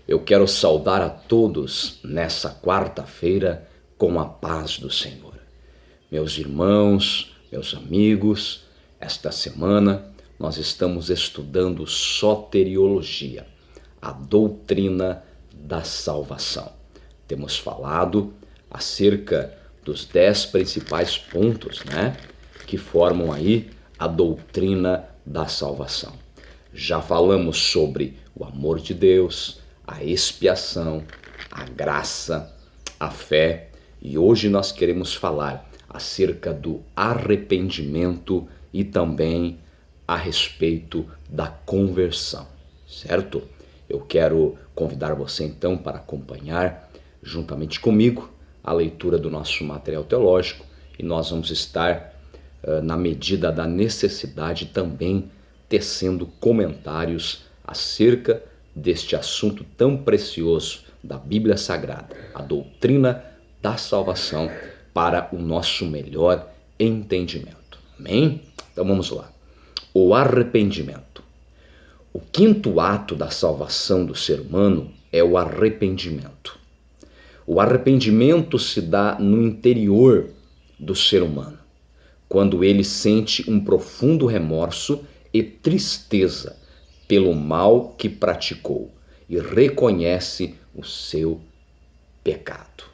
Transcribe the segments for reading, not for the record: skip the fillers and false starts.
Eu quero saudar a todos nessa quarta-feira com a paz do Senhor. Meus irmãos, meus amigos, esta semana nós estamos estudando soteriologia, a doutrina da salvação. Temos falado acerca dos 10 principais pontos, que formam aí a doutrina da salvação. Já falamos sobre o amor de Deus, a expiação, a graça, a fé, e hoje nós queremos falar acerca do arrependimento e também a respeito da conversão, certo? Eu quero convidar você então para acompanhar juntamente comigo a leitura do nosso material teológico, e nós vamos estar, na medida da necessidade, também tecendo comentários acerca deste assunto tão precioso da Bíblia Sagrada, a doutrina da salvação, para o nosso melhor entendimento. Amém? Então vamos lá. O arrependimento. O quinto ato da salvação do ser humano é o arrependimento. O arrependimento se dá no interior do ser humano, quando ele sente um profundo remorso e tristeza pelo mal que praticou e reconhece o seu pecado.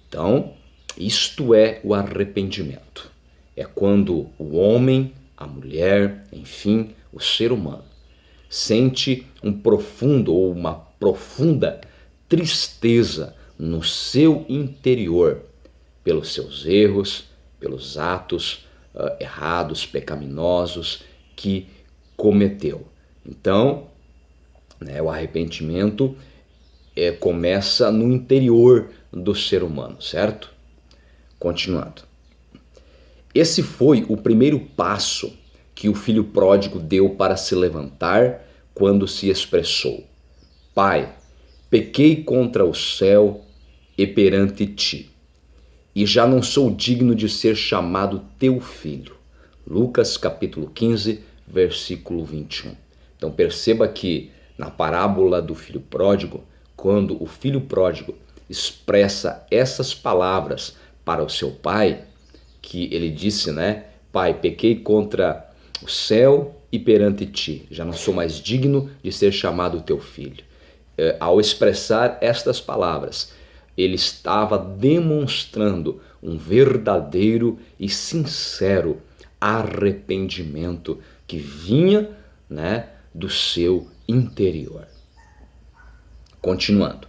Então, isto é o arrependimento. É quando o homem, a mulher, enfim, o ser humano, sente um profundo ou uma profunda tristeza no seu interior pelos seus erros, pelos atos errados, pecaminosos que cometeu. Então, o arrependimento começa no interior do ser humano, certo? Continuando. Esse foi o primeiro passo que o filho pródigo deu para se levantar quando se expressou: Pai, pequei contra o céu e perante ti, e já não sou digno de ser chamado teu filho. Lucas capítulo 15, versículo 21. Então perceba que na parábola do filho pródigo, quando o filho pródigo expressa essas palavras para o seu pai, que ele disse, Pai, pequei contra o céu e perante ti, já não sou mais digno de ser chamado teu filho. Ao expressar estas palavras, ele estava demonstrando um verdadeiro e sincero arrependimento que vinha, do seu interior. Continuando.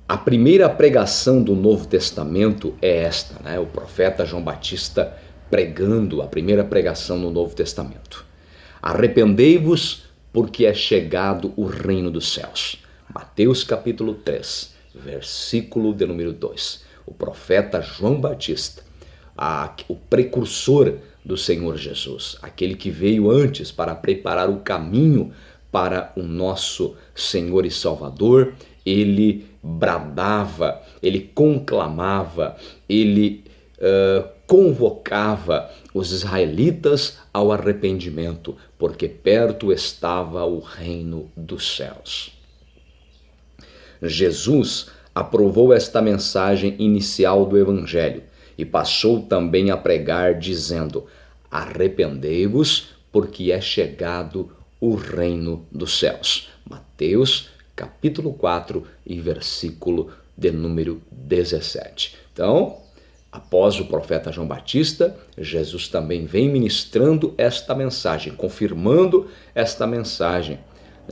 A primeira pregação do Novo Testamento é esta, o profeta João Batista pregando a primeira pregação no Novo Testamento. Arrependei-vos, porque é chegado o reino dos céus. Mateus capítulo 3, versículo de número 2. O profeta João Batista, o precursor do Senhor Jesus, aquele que veio antes para preparar o caminho para o nosso Senhor e Salvador, ele bradava, ele conclamava, ele convocava os israelitas ao arrependimento, porque perto estava o reino dos céus. Jesus aprovou esta mensagem inicial do Evangelho e passou também a pregar dizendo: arrependei-vos, porque é chegado o reino dos céus. Mateus capítulo 4 e versículo de número 17. Então, após o profeta João Batista, Jesus também vem ministrando esta mensagem, confirmando esta mensagem,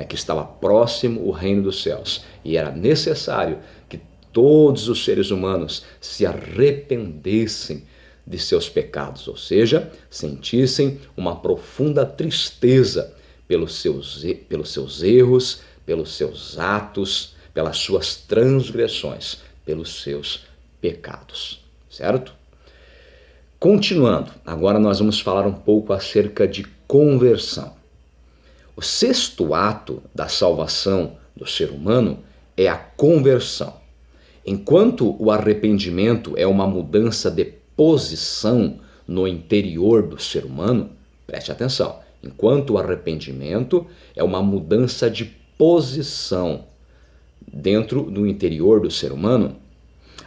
que estava próximo o reino dos céus, e era necessário que todos os seres humanos se arrependessem de seus pecados, ou seja, sentissem uma profunda tristeza pelos seus erros, pelos seus atos, pelas suas transgressões, pelos seus pecados, certo? Continuando, agora nós vamos falar um pouco acerca de conversão. O sexto ato da salvação do ser humano é a conversão. Enquanto o arrependimento é uma mudança de posição no interior do ser humano, preste atenção, enquanto o arrependimento é uma mudança de posição dentro do interior do ser humano,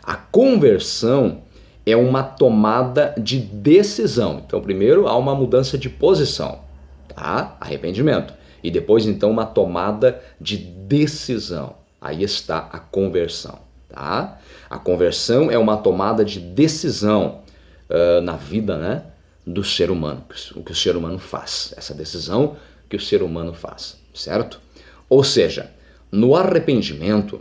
a conversão é uma tomada de decisão. Então, primeiro há uma mudança de posição, tá? Arrependimento. E depois, então, uma tomada de decisão. Aí está a conversão, tá? A conversão é uma tomada de decisão na vida, né, do ser humano, o que o ser humano faz, essa decisão que o ser humano faz, certo? Ou seja, no arrependimento,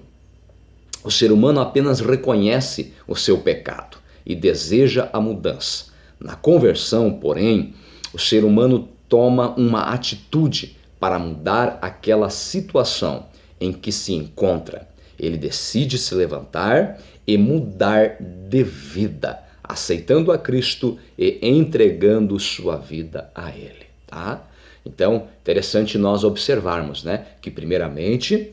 o ser humano apenas reconhece o seu pecado e deseja a mudança. Na conversão, porém, o ser humano toma uma atitude para mudar aquela situação em que se encontra. Ele decide se levantar e mudar de vida, aceitando a Cristo e entregando sua vida a Ele, tá? Então, interessante nós observarmos, né, que primeiramente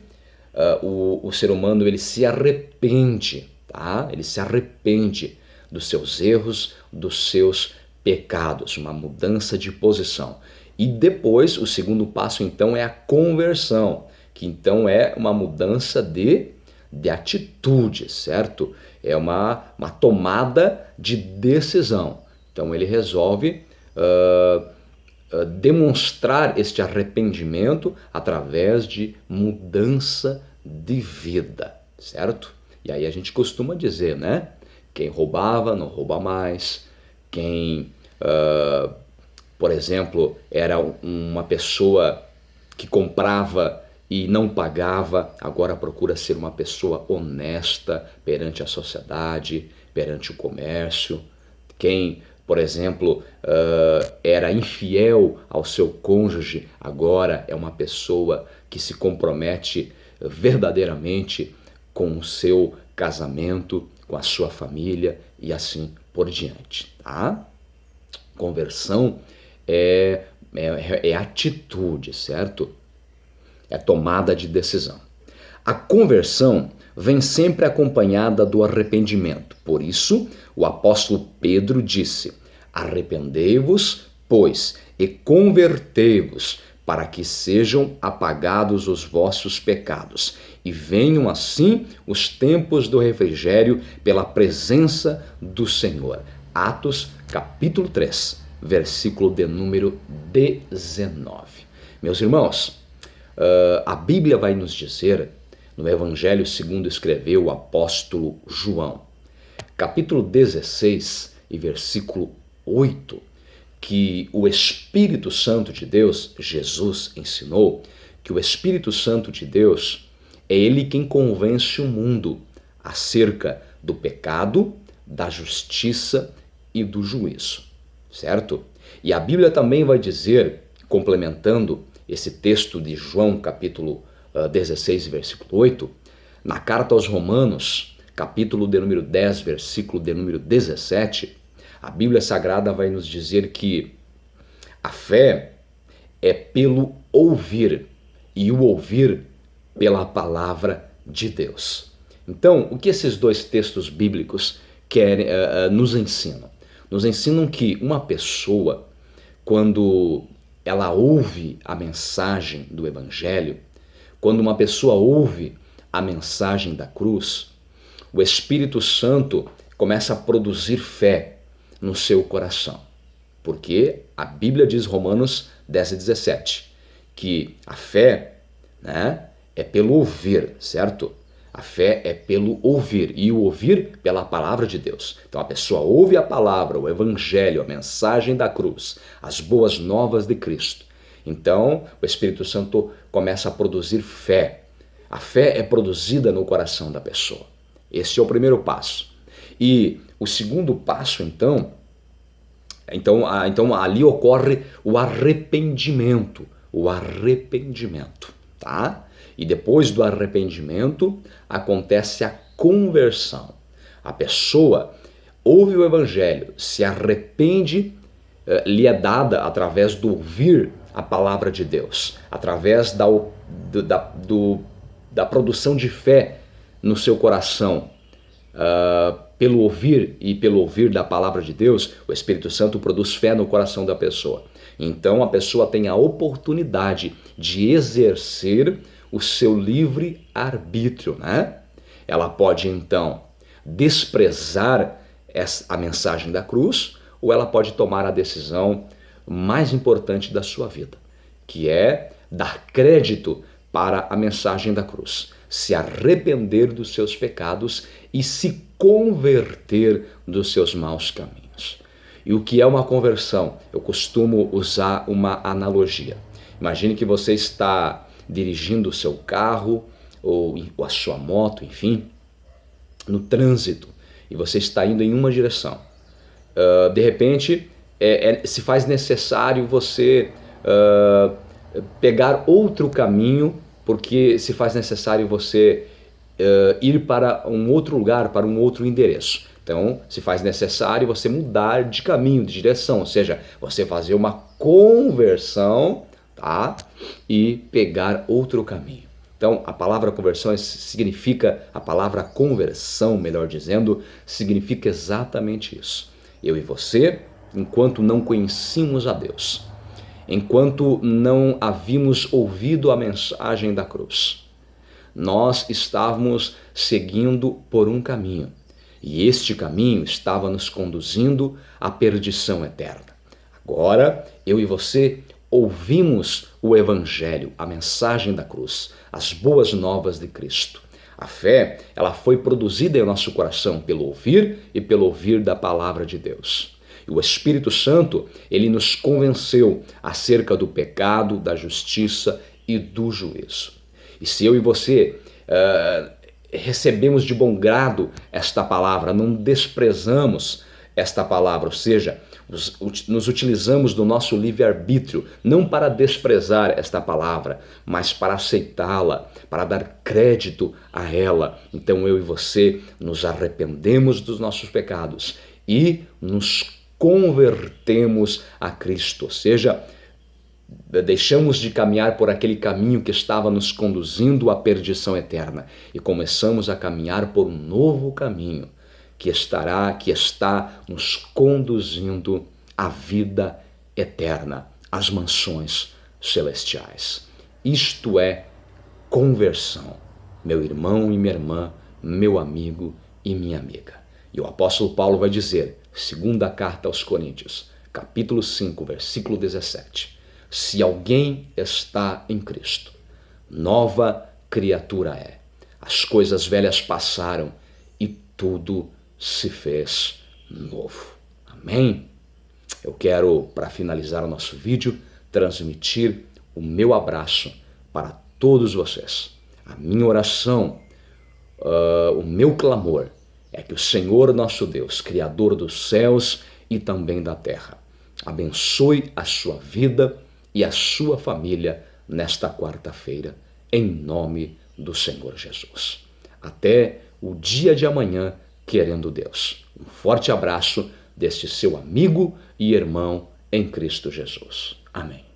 o ser humano ele se arrepende, tá? Ele se arrepende dos seus erros, dos seus pecados, uma mudança de posição. E depois, o segundo passo então é a conversão, que então é uma mudança de atitude, certo? É uma tomada de decisão. Então ele resolve demonstrar este arrependimento através de mudança de vida, certo? E aí a gente costuma dizer, né? Quem roubava não rouba mais, quem, por exemplo, era uma pessoa que comprava e não pagava, agora procura ser uma pessoa honesta perante a sociedade, perante o comércio. Quem, por exemplo, era infiel ao seu cônjuge, agora é uma pessoa que se compromete verdadeiramente com o seu casamento, com a sua família e assim por diante, tá? Conversão é atitude, certo? É tomada de decisão. A conversão vem sempre acompanhada do arrependimento. Por isso, o apóstolo Pedro disse: arrependei-vos, pois, e convertei-vos, para que sejam apagados os vossos pecados, e venham assim os tempos do refrigério pela presença do Senhor. Atos, capítulo 3, versículo de número 19. Meus irmãos, a Bíblia vai nos dizer, no Evangelho segundo escreveu o apóstolo João, capítulo 16 e versículo 8, que o Espírito Santo de Deus, Jesus ensinou que o Espírito Santo de Deus é ele quem convence o mundo acerca do pecado, da justiça e do juízo, certo? E a Bíblia também vai dizer, complementando esse texto de João, capítulo 16, versículo 8, na carta aos Romanos, capítulo de número 10, versículo de número 17, a Bíblia Sagrada vai nos dizer que a fé é pelo ouvir, e o ouvir pela palavra de Deus. Então, o que esses dois textos bíblicos querem, nos ensinam? Nos ensinam que uma pessoa, quando ela ouve a mensagem do Evangelho, quando uma pessoa ouve a mensagem da cruz, o Espírito Santo começa a produzir fé no seu coração. Porque a Bíblia diz, Romanos 10 e 17, que a fé, né, é pelo ouvir, certo? A fé é pelo ouvir, e o ouvir pela palavra de Deus. Então a pessoa ouve a palavra, o Evangelho, a mensagem da cruz, as boas novas de Cristo. Então o Espírito Santo começa a produzir fé. A fé é produzida no coração da pessoa. Esse é o primeiro passo. E o segundo passo, então ali ocorre o arrependimento, tá? E depois do arrependimento acontece a conversão. A pessoa ouve o Evangelho, se arrepende, lhe é dada através do ouvir a palavra de Deus, através da produção de fé no seu coração, pelo ouvir e pelo ouvir da palavra de Deus, o Espírito Santo produz fé no coração da pessoa. Então a pessoa tem a oportunidade de exercer o seu livre arbítrio, né? Ela pode então desprezar a mensagem da cruz, ou ela pode tomar a decisão mais importante da sua vida, que é dar crédito para a mensagem da cruz, se arrepender dos seus pecados e se converter dos seus maus caminhos. E o que é uma conversão? Eu costumo usar uma analogia. Imagine que você está dirigindo o seu carro ou a sua moto, enfim, no trânsito, e você está indo em uma direção. De repente, se faz necessário você pegar outro caminho, porque se faz necessário você ir para um outro lugar, para um outro endereço. Então, se faz necessário você mudar de caminho, de direção, ou seja, você fazer uma conversão, tá? E pegar outro caminho. Então, a palavra conversão significa, a palavra conversão, melhor dizendo, significa exatamente isso. Eu e você, enquanto não conhecíamos a Deus, enquanto não havíamos ouvido a mensagem da cruz, nós estávamos seguindo por um caminho, e este caminho estava nos conduzindo à perdição eterna. Agora, eu e você ouvimos o Evangelho, a mensagem da cruz, as boas novas de Cristo. A fé, ela foi produzida em nosso coração pelo ouvir e pelo ouvir da palavra de Deus. E o Espírito Santo, ele nos convenceu acerca do pecado, da justiça e do juízo. E se eu e você recebemos de bom grado esta palavra, não desprezamos esta palavra, ou seja, nos utilizamos do nosso livre-arbítrio, não para desprezar esta palavra, mas para aceitá-la, para dar crédito a ela. Então eu e você nos arrependemos dos nossos pecados e nos convertemos a Cristo, ou seja, deixamos de caminhar por aquele caminho que estava nos conduzindo à perdição eterna e começamos a caminhar por um novo caminho que está nos conduzindo à vida eterna, às mansões celestiais. Isto é conversão, meu irmão e minha irmã, meu amigo e minha amiga. E o apóstolo Paulo vai dizer, segunda carta aos Coríntios, capítulo 5, versículo 17, se alguém está em Cristo, nova criatura é. As coisas velhas passaram e tudo se fez novo. Amém? Eu quero, para finalizar o nosso vídeo, transmitir o meu abraço para todos vocês. A minha oração, o meu clamor é que o Senhor nosso Deus, Criador dos céus e também da terra, abençoe a sua vida e a sua família nesta quarta-feira, em nome do Senhor Jesus. Até o dia de amanhã, querendo Deus. Um forte abraço deste seu amigo e irmão em Cristo Jesus. Amém.